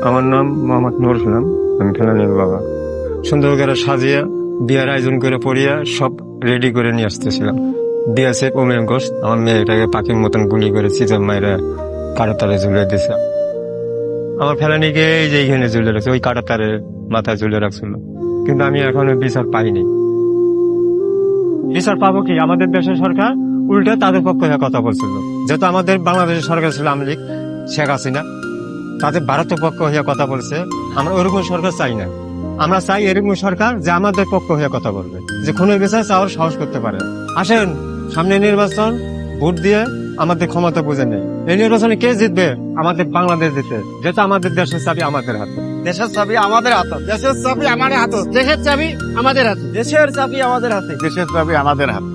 আমার নাম মোহাম্মদ নুর ইসলাম, আমি ফেলানির বাবা। সুন্দর করে সাজিয়ে বিয়ার আয়োজন করে পড়িয়া সব রেডি করে নিয়ে আসতেছিলাম। দিয়েছে ওমেন ঘোষ, আমার মেয়েটাকে পাখির মতন গুলি করে চিতল মাইরা কাটা তারে ঝুলে দিছে। আমার ফেলানিকে এই যে এইখানে ঝুলে রাখছে, ওই কাটা তারে মাথায় ঝুলে রাখছিল, কিন্তু আমি এখনো বিচার পাইনি। বিচার পাবো কি? আমাদের দেশের সরকার উল্টে তাদের পক্ষে হয়ে কথা বলছিল। যেহেতু আমাদের বাংলাদেশের সরকার ছিল আওয়ামী লীগ, শেখ হাসিনা, তাদের ভারতের পক্ষ হয়ে কথা বলছে। আমরা ওরকম সরকার চাই না। আমরা চাই এরকম সরকার যে আমাদের পক্ষ হয়ে কথা বলবে, যে খুনের বিচার চাওয়ার সাহস করতে পারে। আসেন, সামনে নির্বাচন, ভোট দিয়ে আমাদের ক্ষমতা বুঝে নেই। এই নির্বাচনে কে জিতবে? আমাদের বাংলাদেশ জিতে, যেটা আমাদের দেশের চাবি আমাদের হাতে। দেশের চাবি আমাদের হাতে, দেশের চাবি আমাদের হাতে, দেশের চাবি আমাদের হাতে, দেশের চাবি আমাদের হাতে, দেশের চাবি আমাদের হাতে।